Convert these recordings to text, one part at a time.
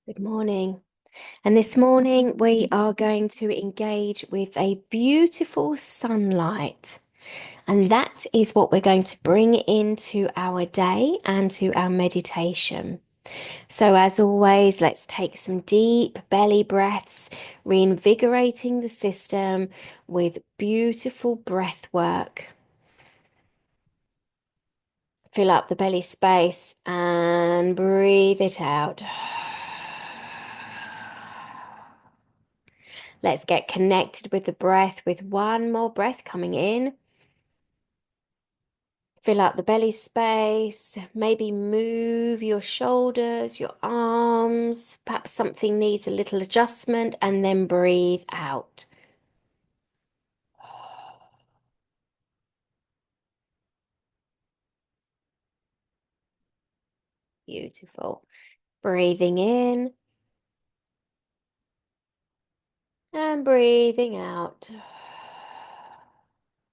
Good morning. And this morning we are going to engage with a beautiful sunlight. And that is what we're going to bring into our day and to our meditation. So, as always, let's take some deep belly breaths, reinvigorating the system with beautiful breath work. Fill up the belly space and breathe it out. Let's get connected with the breath with one more breath coming in. Fill out the belly space. Maybe move your shoulders, your arms. Perhaps something needs a little adjustment, and then breathe out. Beautiful. Breathing in and breathing out.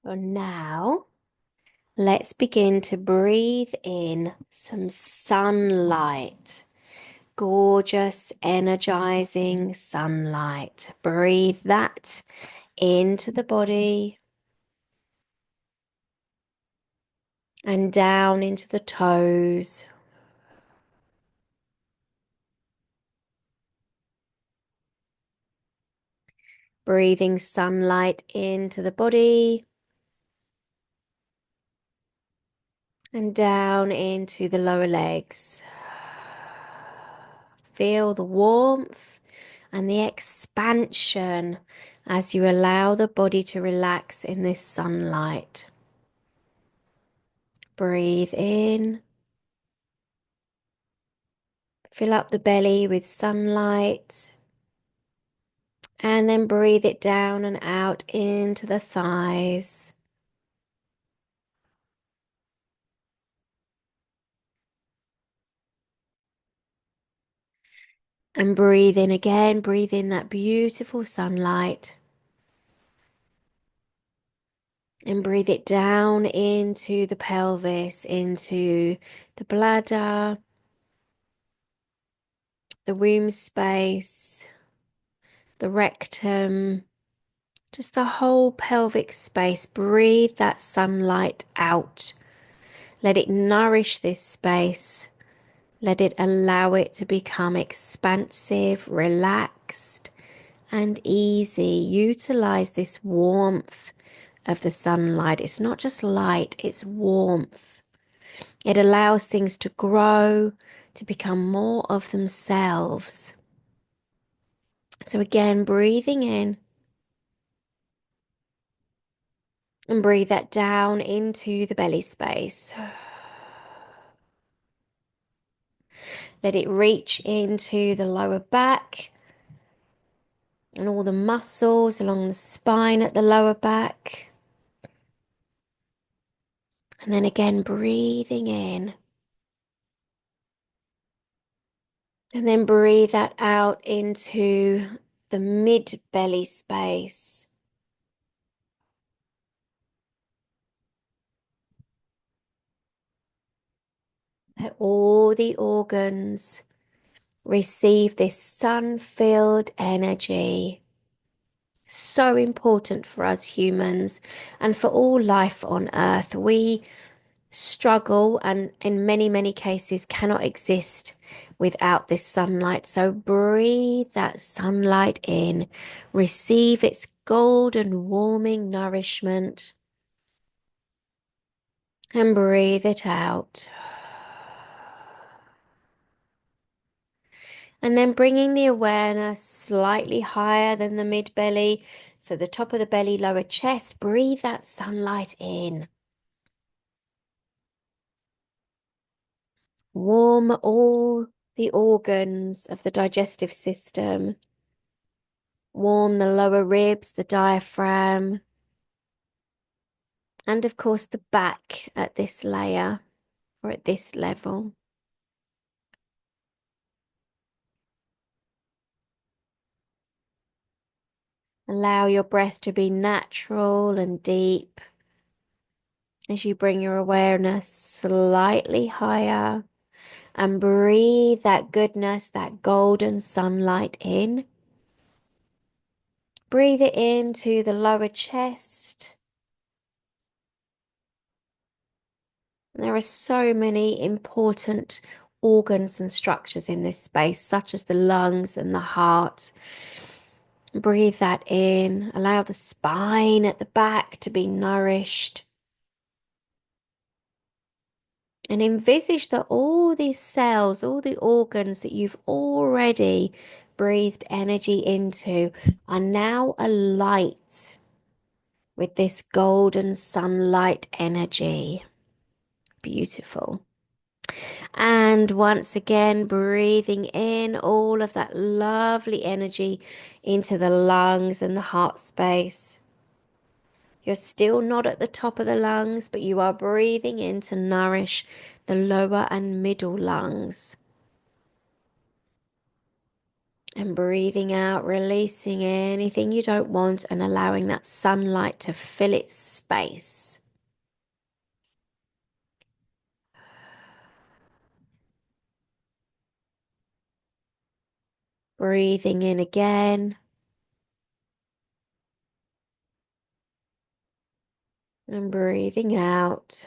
And now let's begin to breathe in some sunlight. Gorgeous, energizing sunlight. Breathe that into the body and down into the toes. Breathing sunlight into the body and down into the lower legs. Feel the warmth and the expansion as you allow the body to relax in this sunlight. Breathe in. Fill up the belly with sunlight. And then breathe it down and out into the thighs. And breathe in again, breathe in that beautiful sunlight. And breathe it down into the pelvis, into the bladder, the womb space, the rectum, just the whole pelvic space. Breathe that sunlight out. Let it nourish this space. Let it allow it to become expansive, relaxed, and easy. Utilize this warmth of the sunlight. It's not just light, it's warmth. It allows things to grow, to become more of themselves. So again, breathing in and breathe that down into the belly space. Let it reach into the lower back and all the muscles along the spine at the lower back. And then again, breathing in. And then breathe that out into the mid belly space. Let all the organs receive this sun-filled energy. So important for us humans and for all life on earth. We struggle and in many, many cases cannot exist without this sunlight. So breathe that sunlight in, receive its golden, warming nourishment, and breathe it out. And then bringing the awareness slightly higher than the mid belly. So the top of the belly, lower chest, breathe that sunlight in. Warm all the organs of the digestive system. Warm the lower ribs, the diaphragm, and of course the back at this layer or at this level. Allow your breath to be natural and deep as you bring your awareness slightly higher And breathe that goodness, that golden sunlight in. Breathe it into the lower chest. And there are so many important organs and structures in this space, such as the lungs and the heart. Breathe that in. Allow the spine at the back to be nourished. And envisage that all these cells, all the organs that you've already breathed energy into are now alight with this golden sunlight energy. Beautiful. And once again, breathing in all of that lovely energy into the lungs and the heart space. You're still not at the top of the lungs, but you are breathing in to nourish the lower and middle lungs. And breathing out, releasing anything you don't want and allowing that sunlight to fill its space. Breathing in again. And breathing out.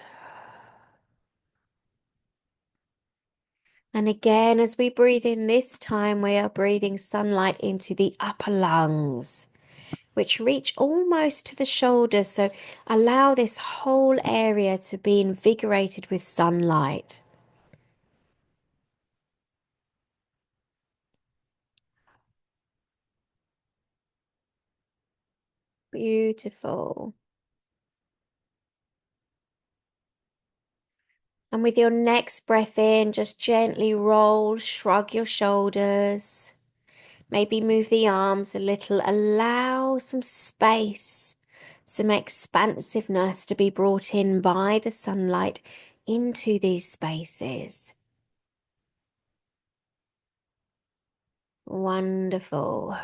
And again, as we breathe in this time, we are breathing sunlight into the upper lungs, which reach almost to the shoulders. So allow this whole area to be invigorated with sunlight. Beautiful. And with your next breath in, just gently roll, shrug your shoulders. Maybe move the arms a little. Allow some space, some expansiveness to be brought in by the sunlight into these spaces. Wonderful.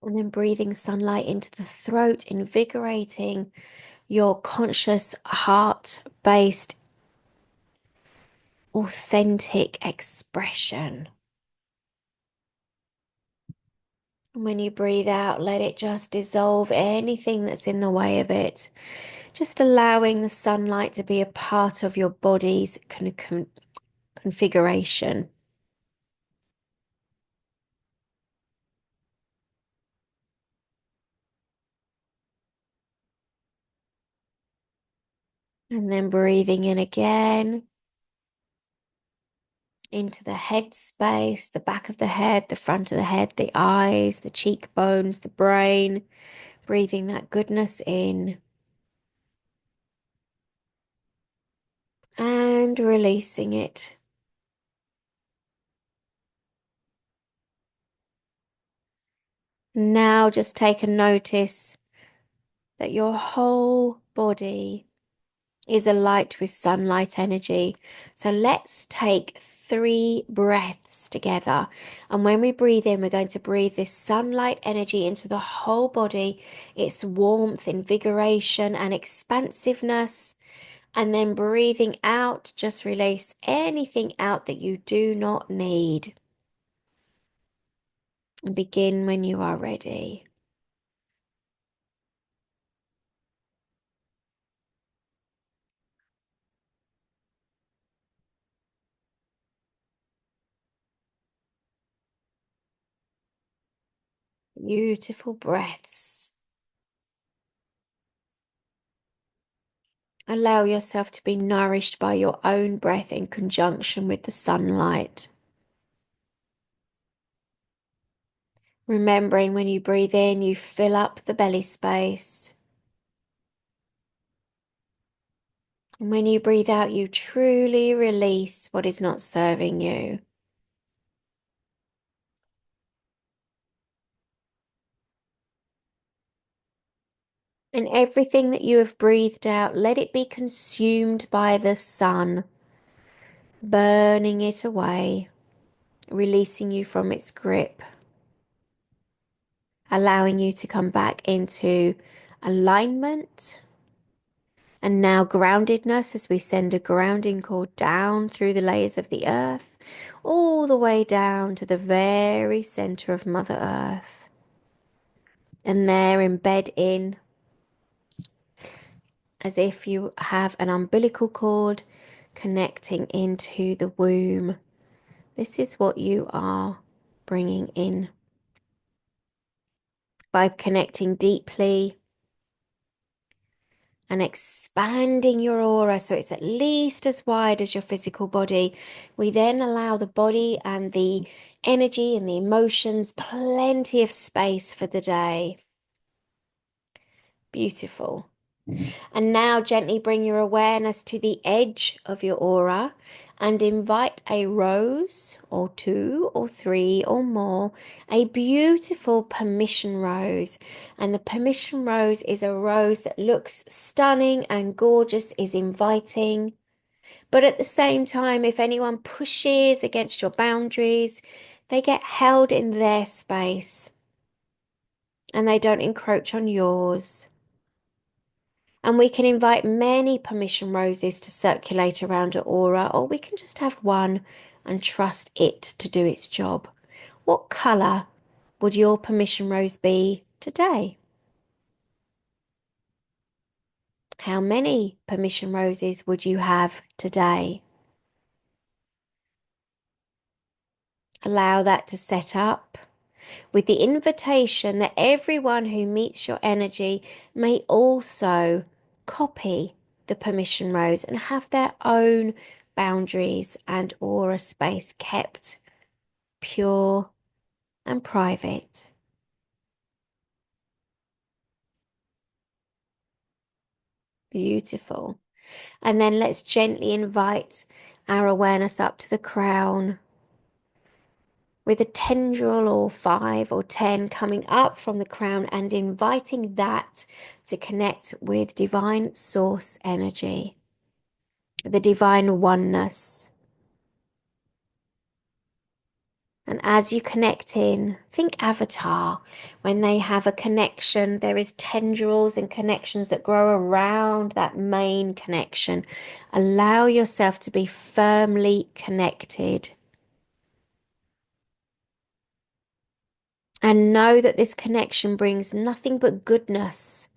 And then breathing sunlight into the throat, invigorating your conscious, heart-based, authentic expression. And when you breathe out, let it just dissolve anything that's in the way of it. Just allowing the sunlight to be a part of your body's configuration. And then breathing in again into the head space, the back of the head, the front of the head, the eyes, the cheekbones, the brain. Breathing that goodness in. And releasing it. Now just take a notice that your whole body is alight with sunlight energy. So let's take 3 breaths together. And when we breathe in, we're going to breathe this sunlight energy into the whole body, its warmth, invigoration, and expansiveness. And then breathing out, just release anything out that you do not need. And begin when you are ready. Beautiful breaths. Allow yourself to be nourished by your own breath in conjunction with the sunlight. Remembering when you breathe in, you fill up the belly space. And when you breathe out, you truly release what is not serving you. And everything that you have breathed out, let it be consumed by the sun, burning it away, releasing you from its grip, allowing you to come back into alignment, and now groundedness as we send a grounding cord down through the layers of the earth, all the way down to the very center of Mother Earth. And there embed in as if you have an umbilical cord connecting into the womb. This is what you are bringing in by connecting deeply and expanding your aura so it's at least as wide as your physical body. We then allow the body and the energy and the emotions plenty of space for the day. Beautiful. And now gently bring your awareness to the edge of your aura and invite a rose or two or three or more, a beautiful permission rose. And the permission rose is a rose that looks stunning and gorgeous, is inviting. But at the same time, if anyone pushes against your boundaries, they get held in their space and they don't encroach on yours. And we can invite many permission roses to circulate around our aura, or we can just have one and trust it to do its job. What colour would your permission rose be today? How many permission roses would you have today? Allow that to set up with the invitation that everyone who meets your energy may also copy the permission rose and have their own boundaries and aura space kept pure and private. Beautiful. And then let's gently invite our awareness up to the crown with a tendril or 5 or 10 coming up from the crown and inviting that to connect with divine source energy, the divine oneness. And as you connect in, think Avatar. When they have a connection, there is tendrils and connections that grow around that main connection. Allow yourself to be firmly connected. And know that this connection brings nothing but goodness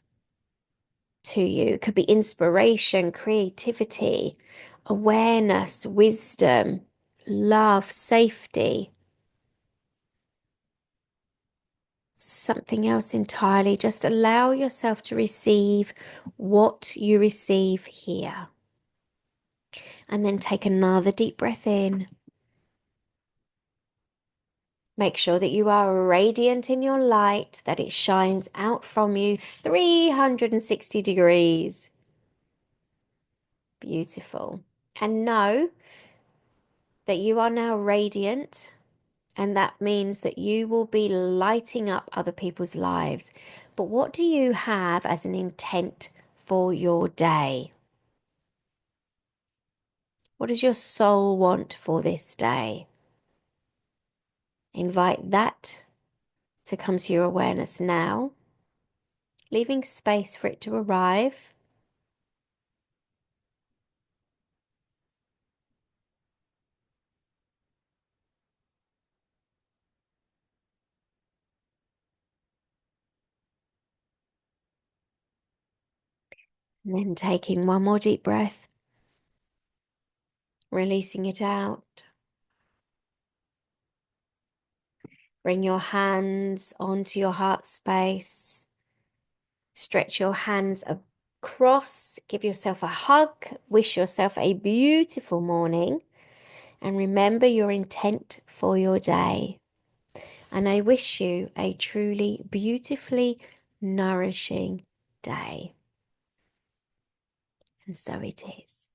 to you. It could be inspiration, creativity, awareness, wisdom, love, safety. Something else entirely. Just allow yourself to receive what you receive here. And then take another deep breath in. Make sure that you are radiant in your light, that it shines out from you 360 degrees. Beautiful. And know that you are now radiant, and that means that you will be lighting up other people's lives. But what do you have as an intent for your day? What does your soul want for this day? Invite that to come to your awareness now, leaving space for it to arrive. And then taking one more deep breath, releasing it out. Bring your hands onto your heart space. Stretch your hands across. Give yourself a hug. Wish yourself a beautiful morning. And remember your intent for your day. And I wish you a truly beautifully nourishing day. And so it is.